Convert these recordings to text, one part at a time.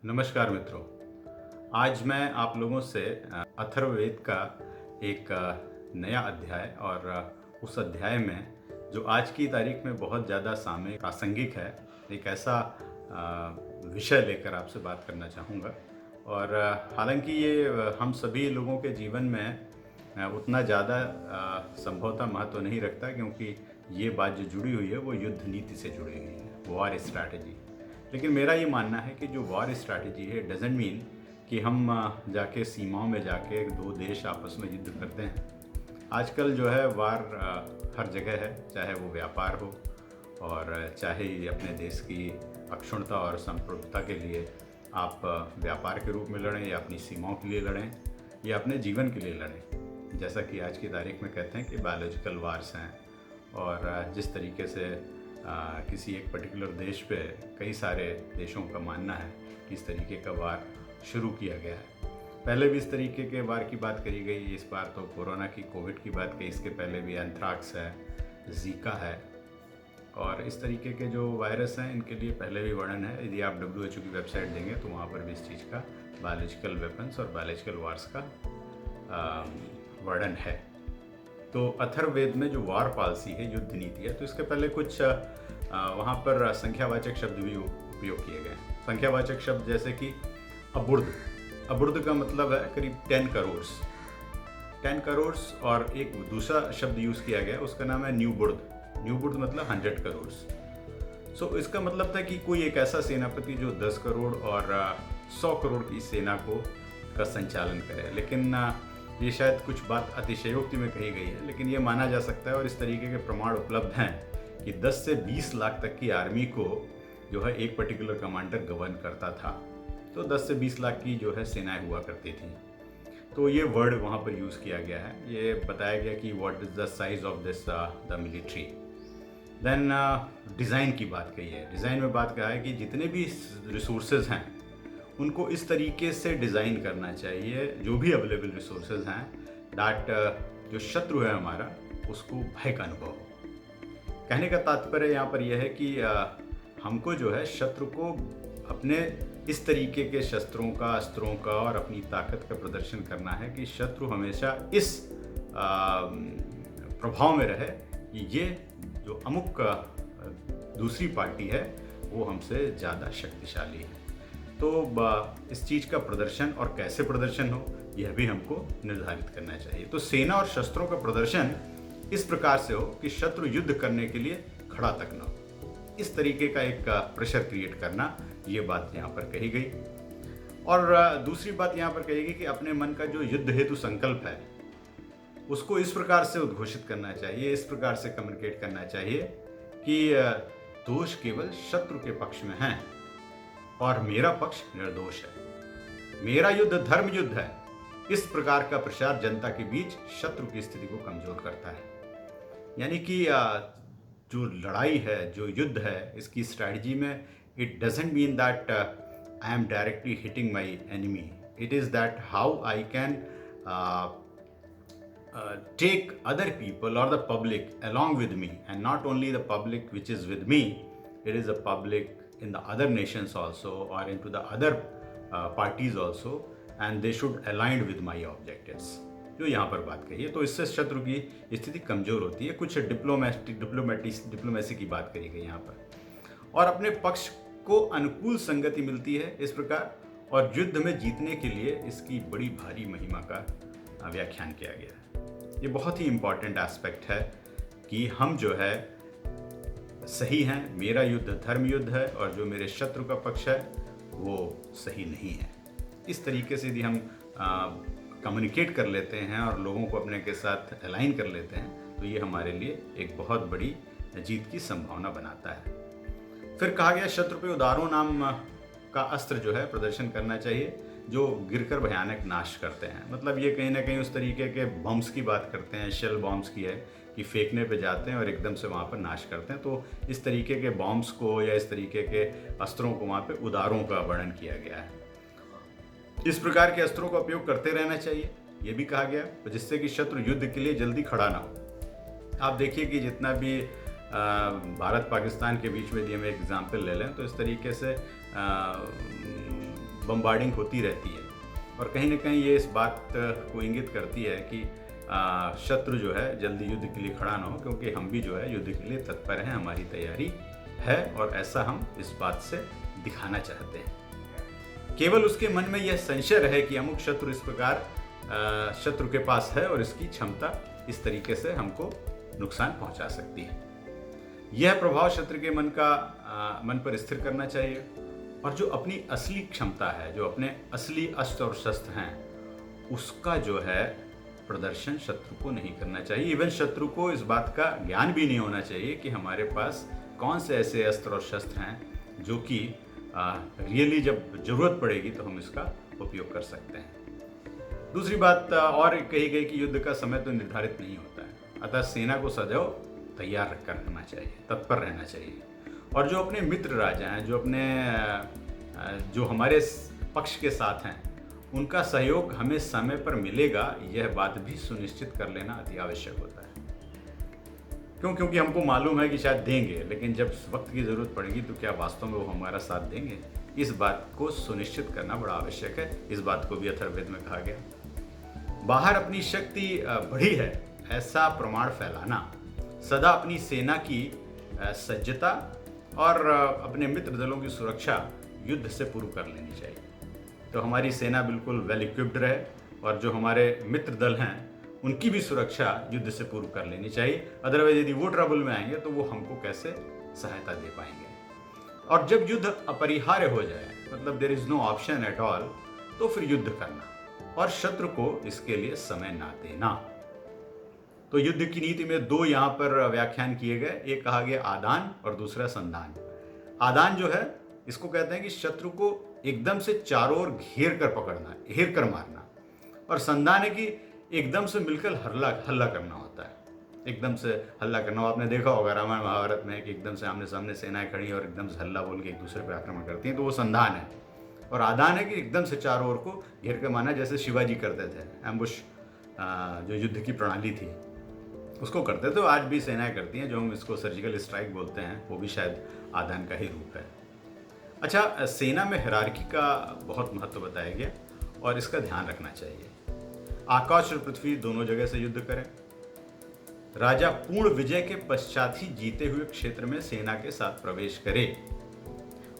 नमस्कार मित्रों। आज मैं आप लोगों से अथर्ववेद का एक नया अध्याय और उस अध्याय में जो आज की तारीख में बहुत ज़्यादा सामयिक प्रासंगिक है, एक ऐसा विषय लेकर आपसे बात करना चाहूँगा। और हालांकि ये हम सभी लोगों के जीवन में उतना ज़्यादा संभवतः महत्व नहीं रखता, क्योंकि ये बात जो जुड़ी हुई है वो युद्ध नीति से जुड़ी हुई है, वॉर स्ट्रैटेजी। लेकिन मेरा ये मानना है कि जो वॉर स्ट्रैटेजी है डजेंट मीन कि हम जाके सीमाओं में जाके दो देश आपस में युद्ध करते हैं। आजकल जो है वार हर जगह है, चाहे वो व्यापार हो और चाहे अपने देश की अक्षुण्णता और संप्रभुता के लिए आप व्यापार के रूप में लड़ें या अपनी सीमाओं के लिए लड़ें या अपने जीवन के लिए लड़ें। जैसा कि आज की तारीख में कहते हैं कि बायोलॉजिकल वार्स हैं, और जिस तरीके से किसी एक पर्टिकुलर देश पे कई सारे देशों का मानना है कि इस तरीके का वार शुरू किया गया है। पहले भी इस तरीके के वार की बात करी गई, इस बार तो कोरोना की कोविड की बात कही, इसके पहले भी एंथ्राक्स है, जीका है, और इस तरीके के जो वायरस हैं इनके लिए पहले भी वर्णन है। यदि आप WHO की वेबसाइट देंगे तो वहाँ पर भी इस चीज़ का बायोलॉजिकल वेपन्स और बायोलॉजिकल वार्स का वर्णन है। तो अथर्ववेद में जो वार पॉलिसी है, युद्ध नीति है, तो इसके पहले कुछ वहाँ पर संख्यावाचक शब्द भी उपयोग किए गए हैं। संख्यावाचक शब्द जैसे कि अबुर्द। अबुर्द का मतलब है करीब 10 करोड़। 10 करोड़, और एक दूसरा शब्द यूज़ किया गया उसका नाम है न्यू बुर्द। न्यू बुर्द मतलब 100 करोड़। सो इसका मतलब था कि कोई एक ऐसा सेनापति जो 10 करोड़ और 100 करोड़ की सेना का संचालन करे। लेकिन ये शायद कुछ बात अतिशयोक्ति में कही गई है, लेकिन ये माना जा सकता है और इस तरीके के प्रमाण उपलब्ध हैं कि 10 से 20 लाख तक की आर्मी को जो है एक पर्टिकुलर कमांडर गवर्न करता था। तो 10 से 20 लाख की जो है सेनाएं हुआ करती थी। तो ये वर्ड वहाँ पर यूज़ किया गया है। ये बताया गया कि what is the size of this the military. Then design की बात कही है। डिज़ाइन में बात कहा है कि जितने भी रिसोर्सेज हैं उनको इस तरीके से डिज़ाइन करना चाहिए, जो भी अवेलेबल रिसोर्सेज हैं, दैट जो शत्रु है हमारा उसको भय का अनुभव हो। कहने का तात्पर्य यहाँ पर यह है कि हमको जो है शत्रु को अपने इस तरीके के शस्त्रों का, अस्त्रों का और अपनी ताकत का प्रदर्शन करना है कि शत्रु हमेशा इस प्रभाव में रहे कि ये जो अमुक दूसरी पार्टी है वो हमसे ज़्यादा शक्तिशाली है। तो इस चीज़ का प्रदर्शन और कैसे प्रदर्शन हो यह भी हमको निर्धारित करना चाहिए। तो सेना और शस्त्रों का प्रदर्शन इस प्रकार से हो कि शत्रु युद्ध करने के लिए खड़ा तक न हो। इस तरीके का एक प्रेशर क्रिएट करना, ये बात यहाँ पर कही गई। और दूसरी बात यहाँ पर कही गई कि अपने मन का जो युद्ध हेतु संकल्प है उसको इस प्रकार से उद्घोषित करना चाहिए, इस प्रकार से कम्युनिकेट करना चाहिए कि दोष केवल शत्रु के पक्ष में है और मेरा पक्ष निर्दोष है। मेरा युद्ध धर्म युद्ध है। इस प्रकार का प्रचार जनता के बीच शत्रु की स्थिति को कमजोर करता है। यानी कि जो लड़ाई है, जो युद्ध है, इसकी स्ट्रैटेजी में it doesn't mean that I am directly hitting my enemy. It is that how I can take other people or the public along with me, and not only the public which is with me, it is a public in the other nations also or into the other parties also, and they should align with my objectives। जो यहाँ पर बात कही है, तो इससे शत्रु की स्थिति कमजोर होती है। कुछ डिप्लोमेसी की बात करी गई यहाँ पर, और अपने पक्ष को अनुकूल संगति मिलती है इस प्रकार, और युद्ध में जीतने के लिए इसकी बड़ी भारी महिमा का व्याख्यान किया गया है। ये बहुत ही इम्पॉर्टेंट एस्पेक्ट है कि हम जो है सही हैं, मेरा युद्ध धर्म युद्ध है, और जो मेरे शत्रु का पक्ष है वो सही नहीं है। इस तरीके से यदि हम कम्युनिकेट कर लेते हैं और लोगों को अपने के साथ अलाइन कर लेते हैं तो ये हमारे लिए एक बहुत बड़ी जीत की संभावना बनाता है। फिर कहा गया शत्रु पे उदारों नाम का अस्त्र जो है प्रदर्शन करना चाहिए, जो गिरकर भयानक नाश करते हैं। मतलब ये कहीं ना कहीं उस तरीके के बम्स की बात करते हैं, शेल बॉम्ब्स की है कि फेंकने पे जाते हैं और एकदम से वहाँ पर नाश करते हैं। तो इस तरीके के बॉम्ब्स को या इस तरीके के अस्त्रों को वहाँ पे उदारों का वर्णन किया गया है। इस प्रकार के अस्त्रों का उपयोग करते रहना चाहिए, ये भी कहा गया, जिससे कि शत्रु युद्ध के लिए जल्दी खड़ा ना हो। आप देखिए कि जितना भी भारत पाकिस्तान के बीच में यदि हम एग्जाम्पल ले लें तो इस तरीके से बम्बार्डिंग होती रहती है और कहीं ना कहीं ये इस बात को इंगित करती है कि शत्रु जो है जल्दी युद्ध के लिए खड़ा ना हो, क्योंकि हम भी जो है युद्ध के लिए तत्पर हैं, हमारी तैयारी है और ऐसा हम इस बात से दिखाना चाहते हैं। केवल उसके मन में यह संशय रहे कि अमुक शत्रु इस प्रकार शत्रु के पास है और इसकी क्षमता इस तरीके से हमको नुकसान पहुंचा सकती है। यह प्रभाव शत्रु के मन पर स्थिर करना चाहिए और जो अपनी असली क्षमता है, जो अपने असली अस्त्र और शस्त्र हैं, उसका जो है प्रदर्शन शत्रु को नहीं करना चाहिए। इवन शत्रु को इस बात का ज्ञान भी नहीं होना चाहिए कि हमारे पास कौन से ऐसे अस्त्र और शस्त्र हैं जो कि रियली जब जरूरत पड़ेगी तो हम इसका उपयोग कर सकते हैं। दूसरी बात और कही गई कि युद्ध का समय तो निर्धारित नहीं होता है, अतः सेना को सदैव तैयार रखकर रहना चाहिए, तत्पर रहना चाहिए। और जो अपने मित्र राजा हैं, जो हमारे पक्ष के साथ हैं, उनका सहयोग हमें समय पर मिलेगा, यह बात भी सुनिश्चित कर लेना अति आवश्यक होता है। क्योंकि हमको मालूम है कि शायद देंगे, लेकिन जब वक्त की ज़रूरत पड़ेगी तो क्या वास्तव में वो हमारा साथ देंगे, इस बात को सुनिश्चित करना बड़ा आवश्यक है। इस बात को भी अथर्ववेद में कहा गया। बाहर अपनी शक्ति बढ़ी है ऐसा प्रमाण फैलाना, सदा अपनी सेना की सज्जता और अपने मित्र दलों की सुरक्षा युद्ध से पूर्व कर लेनी चाहिए। तो हमारी सेना बिल्कुल वेल इक्विप्ड रहे और जो हमारे मित्र दल हैं उनकी भी सुरक्षा युद्ध से पूर्व कर लेनी चाहिए। अदरवाइज यदि वो ट्रबल में आएंगे तो वो हमको कैसे सहायता दे पाएंगे। और जब युद्ध अपरिहार्य हो जाए, मतलब there is no option at all, तो फिर युद्ध करना और शत्रु को इसके लिए समय ना देना। तो युद्ध की नीति में दो यहाँ पर व्याख्यान किए गए, एक कहा गया आदान और दूसरा संधान। आदान जो है इसको कहते हैं कि शत्रु को एकदम से चारों ओर घेर कर पकड़ना, घेर कर मारना, और संधान है कि एकदम से मिलकर हल्ला करना होता है। एकदम से हल्ला करना, आपने देखा होगा रामायण महाभारत में कि एकदम से आमने सामने सेनाएं खड़ी और एकदम से हल्ला बोल के एक दूसरे पर आक्रमण करती हैं, तो वो संधान है। और आदान है कि एकदम से चारों ओर को घेर कर मारना, जैसे शिवाजी करते थे। एम्बुश जो युद्ध की प्रणाली थी उसको करते थे, आज भी सेनाएं करती हैं, जो हम इसको सर्जिकल स्ट्राइक बोलते हैं, वो भी शायद आदान का ही रूप है। अच्छा, सेना में हायरार्की का बहुत महत्व बताया गया और इसका ध्यान रखना चाहिए। आकाश और पृथ्वी दोनों जगह से युद्ध करें। राजा पूर्ण विजय के पश्चात ही जीते हुए क्षेत्र में सेना के साथ प्रवेश करे,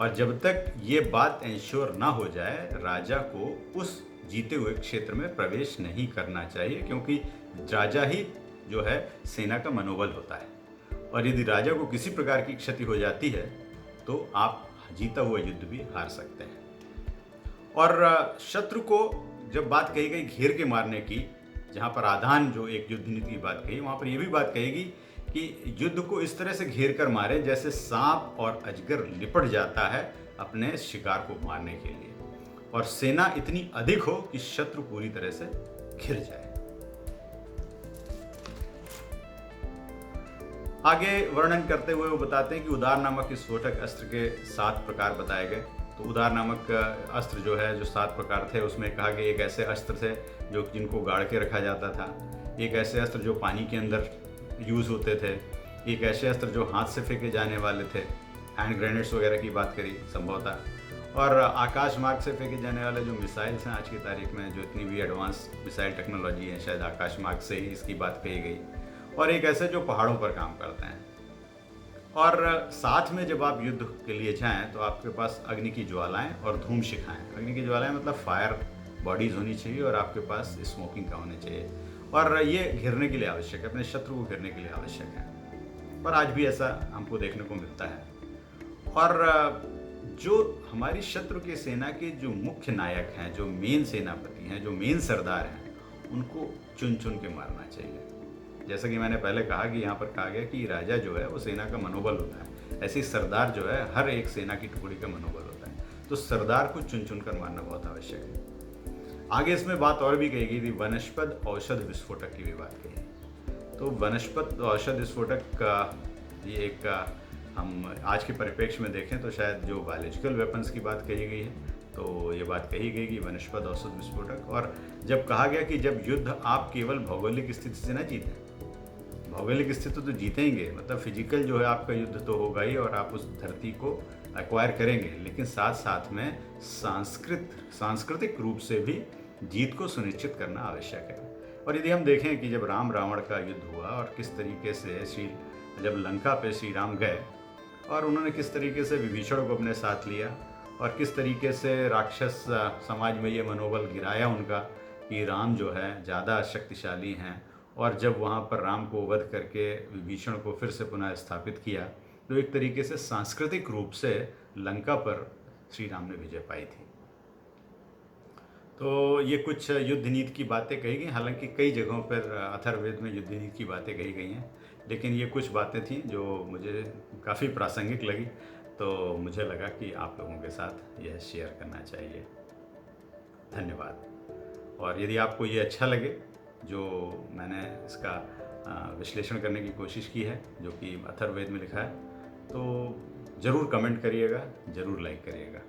और जब तक ये बात इंश्योर ना हो जाए, राजा को उस जीते हुए क्षेत्र में प्रवेश नहीं करना चाहिए, क्योंकि राजा ही जो है सेना का मनोबल होता है। और यदि राजा को किसी प्रकार की क्षति हो जाती है तो आप जीता हुआ युद्ध भी हार सकते हैं। और शत्रु को जब बात कही गई घेर के मारने की, जहाँ पर आदान जो एक युद्ध नीति की बात कही, वहाँ पर यह भी बात कहेगी कि युद्ध को इस तरह से घेर कर मारे जैसे सांप और अजगर लिपट जाता है अपने शिकार को मारने के लिए, और सेना इतनी अधिक हो कि शत्रु पूरी तरह से घिर जाए। आगे वर्णन करते हुए वो बताते हैं कि उदार नामक इस स्फोटक अस्त्र के 7 प्रकार बताए गए। तो उदार नामक अस्त्र जो है, जो 7 प्रकार थे, उसमें कहा गया एक ऐसे अस्त्र थे जो जिनको गाड़ के रखा जाता था, एक ऐसे अस्त्र जो पानी के अंदर यूज़ होते थे, एक ऐसे अस्त्र जो हाथ से फेंके जाने वाले थे, हैंड ग्रेनेड्स वगैरह की बात करी संभवतः, और आकाश मार्ग से फेंके जाने वाले जो मिसाइल्स हैं आज की तारीख में, जो इतनी भी एडवांस मिसाइल टेक्नोलॉजी है, शायद आकाश मार्ग से ही इसकी बात कही गई, और एक ऐसे जो पहाड़ों पर काम करते हैं। और साथ में जब आप युद्ध के लिए जाएं तो आपके पास अग्नि की ज्वालाएं और धूम शिखाएं, अग्नि की ज्वालाएं मतलब फायर बॉडीज होनी चाहिए, और आपके पास स्मोकिंग का होने चाहिए, और ये घेरने के लिए आवश्यक है, अपने शत्रु को घेरने के लिए आवश्यक है। और आज भी ऐसा हमको देखने को मिलता है। और जो हमारी शत्रु की सेना के जो मुख्य नायक हैं, जो मेन सेनापति हैं, जो मेन सरदार हैं, उनको चुन चुन के मारना चाहिए। जैसा कि मैंने पहले कहा कि यहाँ पर कहा गया कि राजा जो है वो सेना का मनोबल होता है, ऐसे ही सरदार जो है हर एक सेना की टुकड़ी का मनोबल होता है। तो सरदार को चुन चुन कर मारना बहुत आवश्यक है। आगे इसमें बात और भी कही गई थी, वनस्पत औषध विस्फोटक की भी बात कही। तो वनस्पत औषध विस्फोटक का ये एक हम आज के परिप्रेक्ष्य में देखें तो शायद जो बायोलॉजिकल वेपन्स की बात कही गई है, तो ये बात कही गई कि वनस्पत औषध विस्फोटक। और जब कहा गया कि जब युद्ध आप केवल भौगोलिक स्थिति से न जीतें, भौगोलिक स्थिति तो जीतेंगे, मतलब फिजिकल जो है आपका युद्ध तो होगा ही, और आप उस धरती को एक्वायर करेंगे, लेकिन साथ साथ में सांस्कृतिक रूप से भी जीत को सुनिश्चित करना आवश्यक है। और यदि हम देखें कि जब राम रावण का युद्ध हुआ और किस तरीके से जब लंका पे श्री राम गए और उन्होंने किस तरीके से विभीषण को अपने साथ लिया और किस तरीके से राक्षस समाज में ये मनोबल गिराया उनका कि राम जो है ज़्यादा शक्तिशाली हैं, और जब वहाँ पर राम को वध करके विभीषण को फिर से पुनः स्थापित किया, तो एक तरीके से सांस्कृतिक रूप से लंका पर श्री राम ने विजय पाई थी। तो ये कुछ युद्ध नीति की बातें कही गई, हालांकि कई जगहों पर अथर्ववेद में युद्ध नीति की बातें कही गई हैं, लेकिन ये कुछ बातें थीं जो मुझे काफ़ी प्रासंगिक लगी, तो मुझे लगा कि आप लोगों के साथ यह शेयर करना चाहिए। धन्यवाद। और यदि आपको ये अच्छा लगे जो मैंने इसका विश्लेषण करने की कोशिश की है, जो कि अथर्ववेद में लिखा है, तो ज़रूर कमेंट करिएगा, ज़रूर लाइक करिएगा।